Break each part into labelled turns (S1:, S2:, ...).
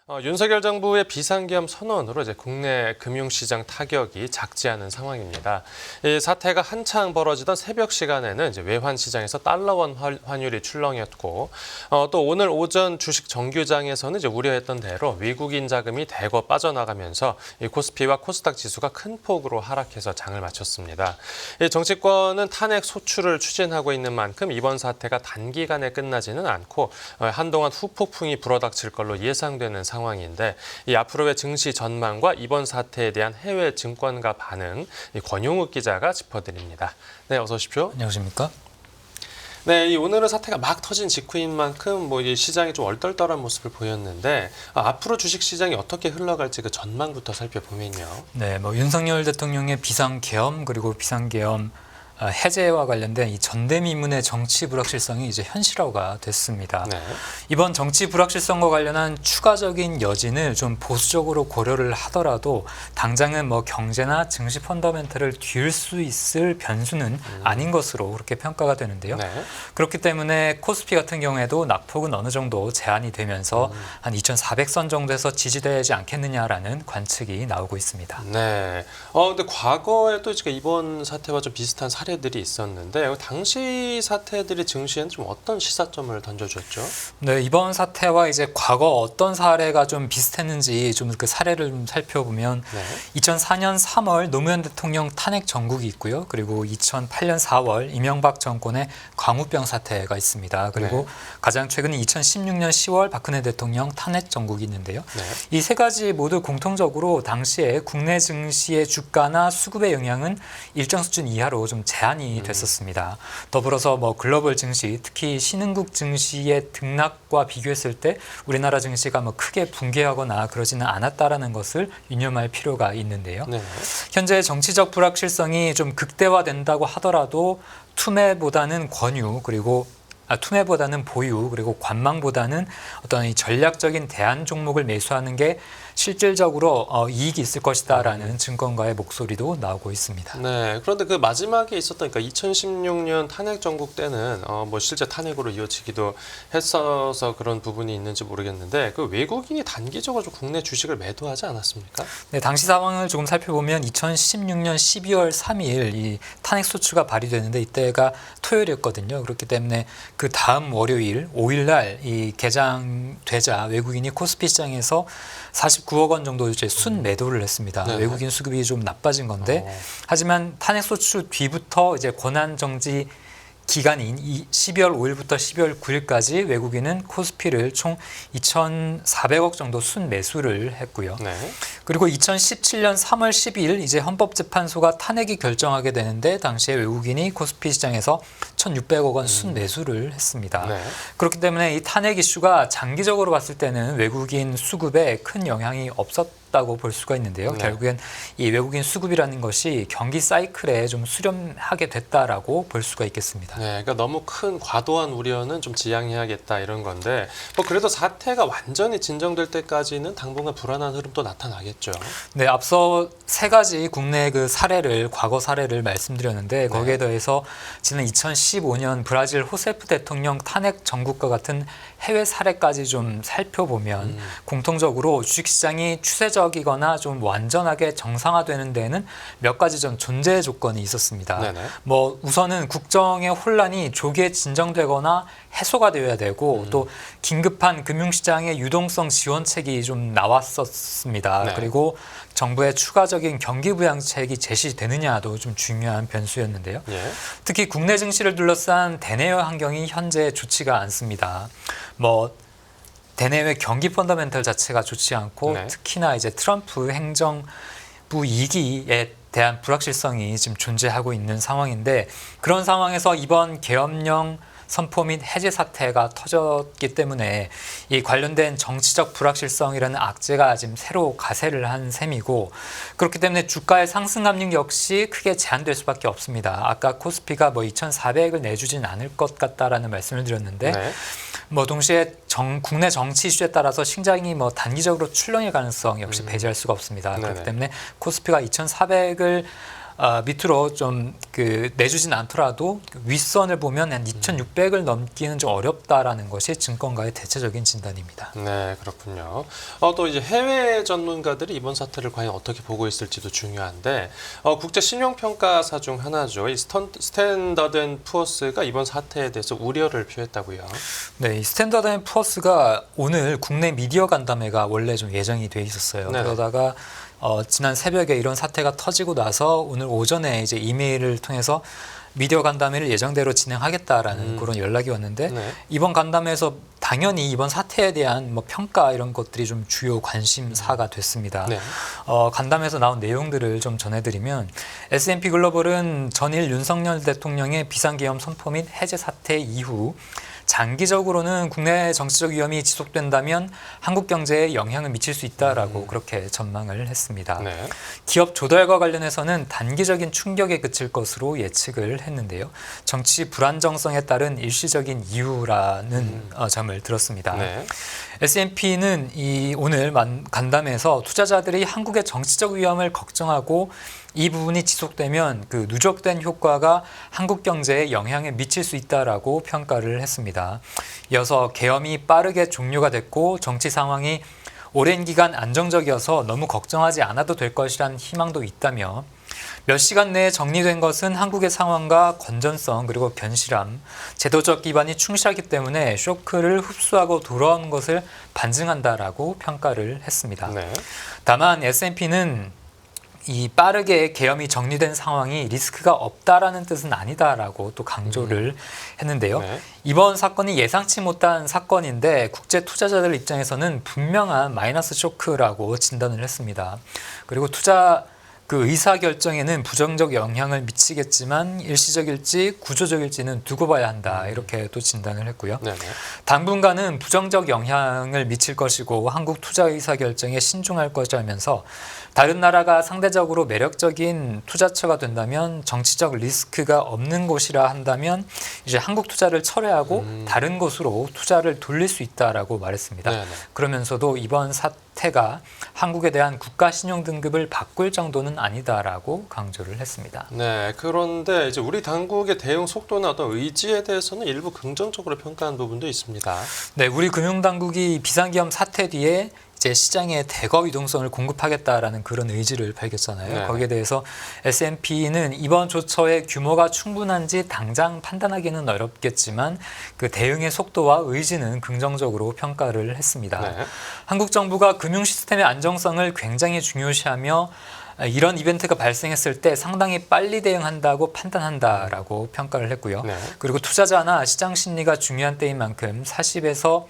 S1: 윤석열 정부의 비상계엄 선언으로 이제 국내 금융시장 타격이 작지 않은 상황입니다. 이 사태가 한창 벌어지던 새벽 시간에는 이제 외환 시장에서 달러원 환율이 출렁였고, 또 오늘 오전 주식 정규장에서는 이제 우려했던 대로 외국인 자금이 대거 빠져나가면서 이 코스피와 코스닥 지수가 큰 폭으로 하락해서 장을 마쳤습니다. 이 정치권은 탄핵 소추를 추진하고 있는 만큼 이번 사태가 단기간에 끝나지는 않고 한동안 후폭풍이 불어닥칠 걸로 예상되는 상황인데, 이 앞으로의 증시 전망과 이번 사태에 대한 해외 증권가 반응, 권용욱 기자가 짚어드립니다. 네, 어서 오십시오.
S2: 안녕하십니까?
S1: 네, 오늘은 사태가 막 터진 직후인 만큼 이 시장이 좀 얼떨떨한 모습을 보였는데, 앞으로 주식 시장이 어떻게 흘러갈지 그 전망부터 살펴보면요.
S2: 네, 윤석열 대통령의 비상계엄 그리고 비상계엄 해제와 관련된 이 전대미문의 정치 불확실성이 이제 현실화가 됐습니다.
S1: 네.
S2: 이번 정치 불확실성과 관련한 추가적인 여진을 좀 보수적으로 고려를 하더라도 당장은 경제나 증시 펀더멘털을 뒤울 수 있을 변수는 아닌 것으로 그렇게 평가가 되는데요.
S1: 네.
S2: 그렇기 때문에 코스피 같은 경우에도 낙폭은 어느 정도 제한이 되면서 한 2,400선 정도에서 지지되지 않겠느냐라는 관측이 나오고 있습니다.
S1: 네. 근데 과거에도 이번 사태와 좀 비슷한 사례들이 있었는데, 당시 사태들이 증시에는 좀 어떤 시사점을 던져줬죠?
S2: 네, 이번 사태와 이제 과거 어떤 사례가 좀 비슷했는지 좀 그 사례를 좀 살펴보면,
S1: 네.
S2: 2004년 3월 노무현 대통령 탄핵 정국이 있고요. 그리고 2008년 4월 이명박 정권의 광우병 사태가 있습니다. 그리고
S1: 네.
S2: 가장 최근인 2016년 10월 박근혜 대통령 탄핵 정국이 있는데요.
S1: 네.
S2: 이 세 가지 모두 공통적으로 당시에 국내 증시의 주가나 수급의 영향은 일정 수준 이하로 좀 제한이 됐었습니다. 더불어서 글로벌 증시, 특히 신흥국 증시의 등락과 비교했을 때 우리나라 증시가 크게 붕괴하거나 그러지는 않았다라는 것을 유념할 필요가 있는데요.
S1: 네.
S2: 현재 정치적 불확실성이 좀 극대화된다고 하더라도 투매보다는 보유, 그리고 관망보다는 어떤 이 전략적인 대안 종목을 매수하는 게 실질적으로 이익이 있을 것이다라는 증권가의 목소리도 나오고 있습니다.
S1: 네. 그런데 그 마지막에 있었던 2016년 탄핵 정국 때는 실제 탄핵으로 이어지기도 했어서 그런 부분이 있는지 모르겠는데, 그 외국인이 단기적으로 좀 국내 주식을 매도하지 않았습니까?
S2: 네, 당시 상황을 조금 살펴보면 2016년 12월 3일 이 탄핵 소추가 발의되는데 이때가 토요일이었거든요. 그렇기 때문에 그 다음 월요일 5일날 이 개장되자 외국인이 코스피 시장에서 49억 원 정도 이제 순 매도를 했습니다.
S1: 네.
S2: 외국인 수급이 좀 나빠진 건데, 하지만 탄핵 소추 뒤부터 이제 권한 정지 기간인 12월 5일부터 12월 9일까지 외국인은 코스피를 총 2,400억 정도 순 매수를 했고요.
S1: 네.
S2: 그리고 2017년 3월 12일 이제 헌법재판소가 탄핵이 결정하게 되는데, 당시에 외국인이 코스피 시장에서 1,600억 원 순 매수를 했습니다.
S1: 네.
S2: 그렇기 때문에 이 탄핵 이슈가 장기적으로 봤을 때는 외국인 수급에 큰 영향이 없었다고 볼 수가 있는데요.
S1: 네.
S2: 결국엔 이 외국인 수급이라는 것이 경기 사이클에 좀 수렴하게 됐다라고 볼 수가 있겠습니다.
S1: 네, 그러니까 너무 큰 과도한 우려는 좀 지양해야겠다 이런 건데, 그래도 사태가 완전히 진정될 때까지는 당분간 불안한 흐름도 나타나겠죠.
S2: 네, 앞서 세 가지 국내 과거 사례를 말씀드렸는데, 거기에 더해서 지난 2015년 브라질 호세프 대통령 탄핵 정국과 같은 해외 사례까지 좀 살펴보면 공통적으로 주식시장이 추세적이거나 좀 완전하게 정상화되는 데에는 몇 가지 좀 존재 조건이 있었습니다.
S1: 네네.
S2: 우선은 국정의 혼란이 조기에 진정되거나 해소가 되어야 되고, 또 긴급한 금융시장의 유동성 지원책이 좀 나왔었습니다.
S1: 네.
S2: 그리고 정부의 추가적인 경기부양책이 제시되느냐도 좀 중요한 변수였는데요.
S1: 예.
S2: 특히 국내 증시를 둘러싼 대내외 환경이 현재 좋지가 않습니다. 대내외 경기 펀더멘털 자체가 좋지 않고,
S1: 네.
S2: 특히나 이제 트럼프 행정부 2기에 대한 불확실성이 지금 존재하고 있는 상황인데, 그런 상황에서 이번 계엄령 선포 및 해제 사태가 터졌기 때문에 이 관련된 정치적 불확실성이라는 악재가 지금 새로 가세를 한 셈이고, 그렇기 때문에 주가의 상승 압력 역시 크게 제한될 수밖에 없습니다. 아까 코스피가 2,400을 내주진 않을 것 같다라는 말씀을 드렸는데,
S1: 네.
S2: 동시에 국내 정치 이슈에 따라서 시장이 단기적으로 출렁일 가능성 역시 배제할 수가 없습니다.
S1: 네네.
S2: 그렇기 때문에 코스피가 2,400을 밑으로 좀 내주진 않더라도 윗선을 보면 한 2,600을 넘기는 좀 어렵다라는 것이 증권가의 대체적인 진단입니다.
S1: 네, 그렇군요. 또 이제 해외 전문가들이 이번 사태를 과연 어떻게 보고 있을지도 중요한데 국제 신용평가사 중 하나죠. 이 스탠더드 앤 푸어스가 이번 사태에 대해서 우려를 표했다고요.
S2: 네, 이 스탠더드 앤 푸어스가 오늘 국내 미디어 간담회가 원래 좀 예정이 돼 있었어요.
S1: 네네.
S2: 그러다가 지난 새벽에 이런 사태가 터지고 나서 오늘 오전에 이제 이메일을 통해서 미디어 간담회를 예정대로 진행하겠다라는 그런 연락이 왔는데
S1: 네.
S2: 이번 간담회에서 당연히 이번 사태에 대한 뭐 평가 이런 것들이 좀 주요 관심사가 됐습니다.
S1: 네.
S2: 간담회에서 나온 내용들을 좀 전해드리면 S&P 글로벌은 전일 윤석열 대통령의 비상계엄 선포 및 해제 사태 이후 장기적으로는 국내 정치적 위험이 지속된다면 한국 경제에 영향을 미칠 수 있다라고 그렇게 전망을 했습니다.
S1: 네.
S2: 기업 조달과 관련해서는 단기적인 충격에 그칠 것으로 예측을 했는데요. 정치 불안정성에 따른 일시적인 이유라는 점을 들었습니다.
S1: 네.
S2: S&P는 오늘 간담회에서 투자자들이 한국의 정치적 위험을 걱정하고 이 부분이 지속되면 그 누적된 효과가 한국 경제에 영향을 미칠 수 있다라고 평가를 했습니다. 이어서 계엄이 빠르게 종료가 됐고 정치 상황이 오랜 기간 안정적이어서 너무 걱정하지 않아도 될 것이란 희망도 있다며 몇 시간 내에 정리된 것은 한국의 상황과 건전성 그리고 견실함, 제도적 기반이 충실하기 때문에 쇼크를 흡수하고 돌아오는 것을 반증한다라고 평가를 했습니다.
S1: 네.
S2: 다만 S&P는 이 빠르게 계엄이 정리된 상황이 리스크가 없다라는 뜻은 아니다라고 또 강조를 했는데요.
S1: 네.
S2: 이번 사건이 예상치 못한 사건인데 국제 투자자들 입장에서는 분명한 마이너스 쇼크라고 진단을 했습니다. 그리고 투자 의사 결정에는 부정적 영향을 미치겠지만 일시적일지 구조적일지는 두고 봐야 한다. 이렇게 또 진단을 했고요.
S1: 네네.
S2: 당분간은 부정적 영향을 미칠 것이고 한국 투자 의사 결정에 신중할 것이라면서 다른 나라가 상대적으로 매력적인 투자처가 된다면 정치적 리스크가 없는 곳이라 한다면 이제 한국 투자를 철회하고 다른 곳으로 투자를 돌릴 수 있다라고 말했습니다.
S1: 네네.
S2: 그러면서도 이번 사태가 한국에 대한 국가 신용 등급을 바꿀 정도는 아니다라고 강조를 했습니다.
S1: 네, 그런데 이제 우리 당국의 대응 속도나 어떤 의지에 대해서는 일부 긍정적으로 평가한 부분도 있습니다.
S2: 네, 우리 금융당국이 비상계엄 사태 뒤에 이제 시장에 대거 유동성을 공급하겠다라는 그런 의지를 밝혔잖아요.
S1: 네.
S2: 거기에 대해서 S&P는 이번 조처의 규모가 충분한지 당장 판단하기는 어렵겠지만 그 대응의 속도와 의지는 긍정적으로 평가를 했습니다.
S1: 네.
S2: 한국 정부가 금융 시스템의 안정성을 굉장히 중요시하며 이런 이벤트가 발생했을 때 상당히 빨리 대응한다고 판단한다라고 평가를 했고요.
S1: 네.
S2: 그리고 투자자나 시장 심리가 중요한 때인 만큼 40에서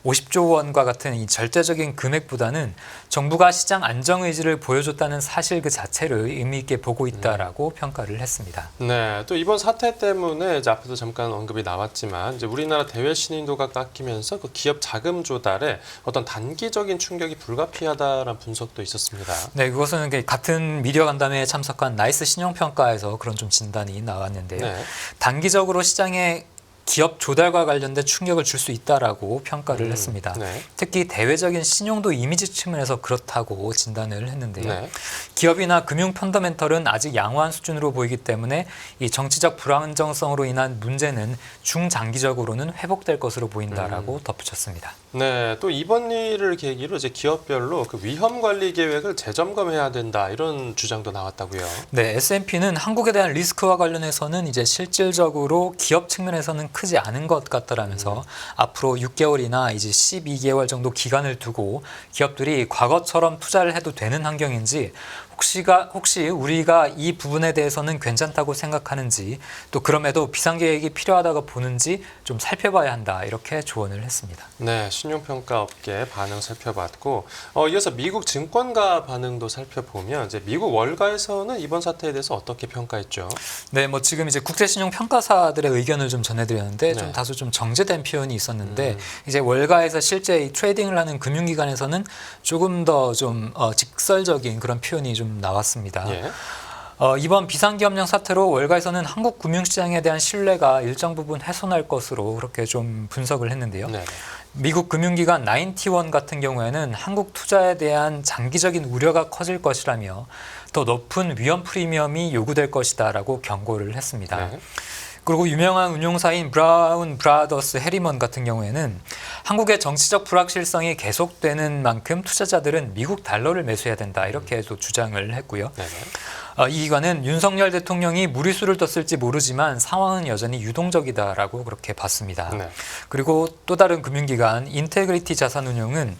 S2: 50조 원과 같은 이 절대적인 금액보다는 정부가 시장 안정 의지를 보여줬다는 사실 그 자체를 의미 있게 보고 있다라고 평가를 했습니다.
S1: 네, 또 이번 사태 때문에 이제 앞에도 잠깐 언급이 나왔지만 이제 우리나라 대외 신인도가 깎이면서 그 기업 자금 조달에 어떤 단기적인 충격이 불가피하다라는 분석도 있었습니다.
S2: 네, 그것은 같은 미디어 간담회에 참석한 나이스 신용평가에서 그런 좀 진단이 나왔는데요.
S1: 네.
S2: 단기적으로 시장에 기업 조달과 관련된 충격을 줄 수 있다라고 평가를 했습니다.
S1: 네.
S2: 특히 대외적인 신용도 이미지 측면에서 그렇다고 진단을 했는데요.
S1: 네.
S2: 기업이나 금융 펀더멘털은 아직 양호한 수준으로 보이기 때문에 이 정치적 불안정성으로 인한 문제는 중장기적으로는 회복될 것으로 보인다라고 덧붙였습니다.
S1: 네, 또 이번 일을 계기로 이제 기업별로 그 위험 관리 계획을 재점검해야 된다 이런 주장도 나왔다고요.
S2: 네, S&P는 한국에 대한 리스크와 관련해서는 이제 실질적으로 기업 측면에서는 크지 않은 것 같다라면서 앞으로 6개월이나 이제 12개월 정도 기간을 두고 기업들이 과거처럼 투자를 해도 되는 환경인지 혹시 우리가 이 부분에 대해서는 괜찮다고 생각하는지 또 그럼에도 비상계획이 필요하다고 보는지 좀 살펴봐야 한다 이렇게 조언을 했습니다.
S1: 네, 신용평가 업계 반응 살펴봤고 이어서 미국 증권가 반응도 살펴보면 이제 미국 월가에서는 이번 사태에 대해서 어떻게 평가했죠?
S2: 네, 뭐 지금 이제 국제신용평가사들의 의견을 좀 전해드렸는데
S1: 네.
S2: 좀 다소 좀 정제된 표현이 있었는데 이제 월가에서 실제 이 트레이딩을 하는 금융기관에서는 조금 더 좀 직설적인 그런 표현이 좀 나왔습니다.
S1: 예.
S2: 이번 비상기업령 사태로 월가에서는 한국 금융시장에 대한 신뢰가 일정 부분 훼손할 것으로 그렇게 좀 분석을 했는데요.
S1: 네.
S2: 미국 금융기관 나인티원 같은 경우에는 한국 투자에 대한 장기적인 우려가 커질 것이라며 더 높은 위험 프리미엄이 요구될 것이다라고 경고를 했습니다.
S1: 네.
S2: 그리고 유명한 운용사인 브라운 브라더스 해리먼 같은 경우에는 한국의 정치적 불확실성이 계속되는 만큼 투자자들은 미국 달러를 매수해야 된다 이렇게도 주장을 했고요.
S1: 네.
S2: 이 기관은 윤석열 대통령이 무리수를 뒀을지 모르지만 상황은 여전히 유동적이다라고 그렇게 봤습니다.
S1: 네.
S2: 그리고 또 다른 금융기관 인테그리티 자산운용은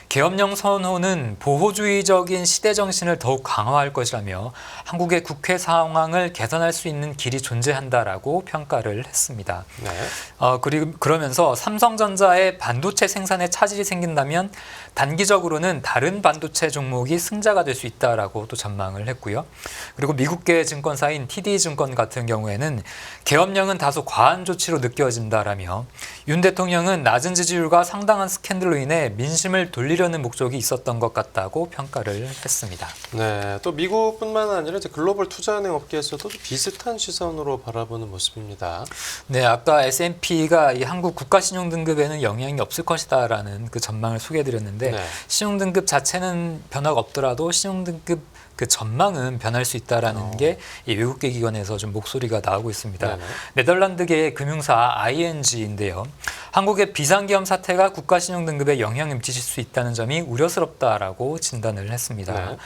S2: 계엄령 선호는 보호주의적인 시대 정신을 더욱 강화할 것이라며 한국의 국회 상황을 개선할 수 있는 길이 존재한다라고 평가를 했습니다.
S1: 네.
S2: 그리고 그러면서 삼성전자의 반도체 생산에 차질이 생긴다면 단기적으로는 다른 반도체 종목이 승자가 될 수 있다라고 또 전망을 했고요. 그리고 미국계 증권사인 TD증권 같은 경우에는 계엄령은 다소 과한 조치로 느껴진다라며 윤 대통령은 낮은 지지율과 상당한 스캔들로 인해 민심을 돌리려는 목적이 있었던 것 같다고 평가를 했습니다.
S1: 네, 또 미국뿐만 아니라 이제 글로벌 투자은행 업계에서도 비슷한 시선으로 바라보는 모습입니다.
S2: 네, 아까 S&P가 이 한국 국가신용 등급에는 영향이 없을 것이다라는 그 전망을 소개해드렸는데
S1: 네.
S2: 신용 등급 자체는 변화가 없더라도 신용 등급 그 전망은 변할 수 있다라는 게 이 외국계 기관에서 좀 목소리가 나오고 있습니다.
S1: 네네.
S2: 네덜란드계 금융사 ING인데요. 한국의 비상계엄 사태가 국가신용 등급에 영향을 미칠 수 있다는 점이 우려스럽다라고 진단을 했습니다.
S1: 네.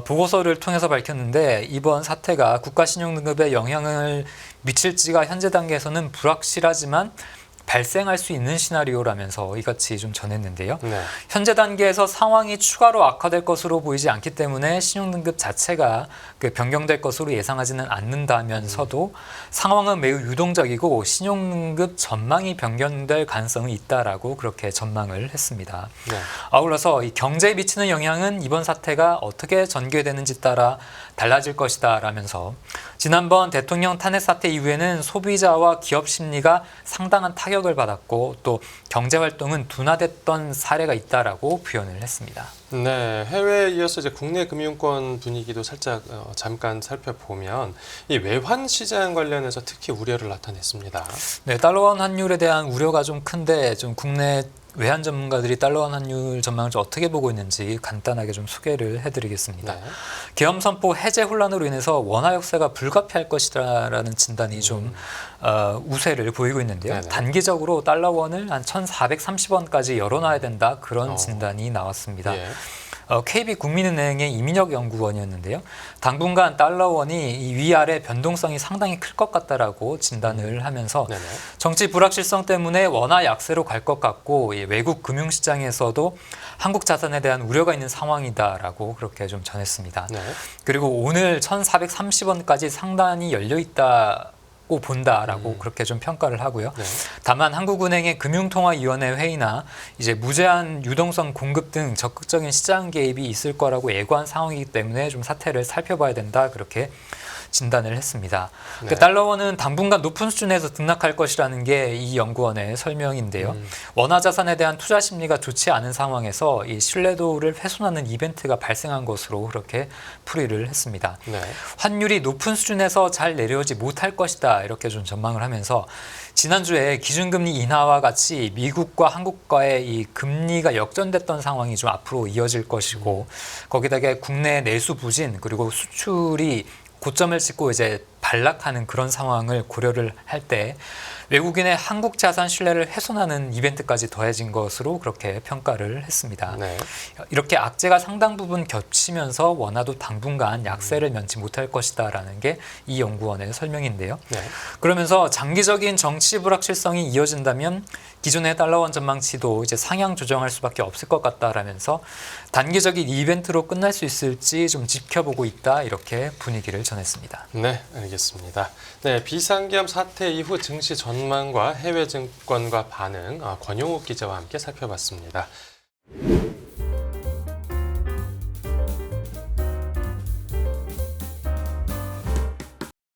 S2: 보고서를 통해서 밝혔는데 이번 사태가 국가신용 등급에 영향을 미칠지가 현재 단계에서는 불확실하지만 발생할 수 있는 시나리오라면서 이같이 좀 전했는데요.
S1: 네.
S2: 현재 단계에서 상황이 추가로 악화될 것으로 보이지 않기 때문에 신용등급 자체가 변경될 것으로 예상하지는 않는다면서도 상황은 매우 유동적이고 신용등급 전망이 변경될 가능성이 있다라고 그렇게 전망을 했습니다.
S1: 네.
S2: 아울러서 이 경제에 미치는 영향은 이번 사태가 어떻게 전개되는지 따라 달라질 것이다라면서 지난번 대통령 탄핵 사태 이후에는 소비자와 기업 심리가 상당한 타격을 받았고 또 경제 활동은 둔화됐던 사례가 있다라고 표현을 했습니다.
S1: 네, 해외에 이어서 이제 국내 금융권 분위기도 살짝 잠깐 살펴보면 이 외환 시장 관련해서 특히 우려를 나타냈습니다.
S2: 네, 달러원 환율에 대한 우려가 좀 큰데 좀 국내 외환 전문가들이 달러원 환율 전망을 좀 어떻게 보고 있는지 간단하게 좀 소개를 해드리겠습니다.
S1: 네.
S2: 계엄 선포 해제 혼란으로 인해서 원화 역세가 불가피할 것이라는 진단이 좀 우세를 보이고 있는데요.
S1: 네네.
S2: 단기적으로 달러원을 한 1,430원까지 열어놔야 된다 그런 진단이 나왔습니다.
S1: 예.
S2: KB국민은행의 이민혁 연구원이었는데요. 당분간 달러원이 이 위아래 변동성이 상당히 클 것 같다라고 진단을 하면서
S1: 네네.
S2: 정치 불확실성 때문에 원화 약세로 갈 것 같고 외국 금융시장에서도 한국 자산에 대한 우려가 있는 상황이다라고 그렇게 좀 전했습니다.
S1: 네.
S2: 그리고 오늘 1,430원까지 상단이 열려 있다고 본다라고 그렇게 좀 평가를 하고요.
S1: 네.
S2: 다만 한국은행의 금융통화위원회 회의나 이제 무제한 유동성 공급 등 적극적인 시장 개입이 있을 거라고 예고한 상황이기 때문에 좀 사태를 살펴봐야 된다 그렇게 진단을 했습니다.
S1: 네.
S2: 달러원은 당분간 높은 수준에서 등락할 것이라는 게 이 연구원의 설명인데요. 원화 자산에 대한 투자 심리가 좋지 않은 상황에서 이 신뢰도를 훼손하는 이벤트가 발생한 것으로 그렇게 풀이를 했습니다.
S1: 네.
S2: 환율이 높은 수준에서 잘 내려오지 못할 것이다 이렇게 좀 전망을 하면서 지난주에 기준금리 인하와 같이 미국과 한국과의 이 금리가 역전됐던 상황이 좀 앞으로 이어질 것이고 거기다가 국내 내수 부진 그리고 수출이 고점을 찍고 이제 반락하는 그런 상황을 고려를 할 때 외국인의 한국 자산 신뢰를 훼손하는 이벤트까지 더해진 것으로 그렇게 평가를 했습니다.
S1: 네.
S2: 이렇게 악재가 상당 부분 겹치면서 원화도 당분간 약세를 면치 못할 것이다라는 게 이 연구원의 설명인데요.
S1: 네.
S2: 그러면서 장기적인 정치 불확실성이 이어진다면 기존의 달러원 전망치도 이제 상향 조정할 수밖에 없을 것 같다라면서 단기적인 이벤트로 끝날 수 있을지 좀 지켜보고 있다 이렇게 분위기를 전했습니다.
S1: 네, 알겠습니다. 네, 비상계엄 사태 이후 증시 전망과 해외 증권과 반응 권용욱 기자와 함께 살펴봤습니다.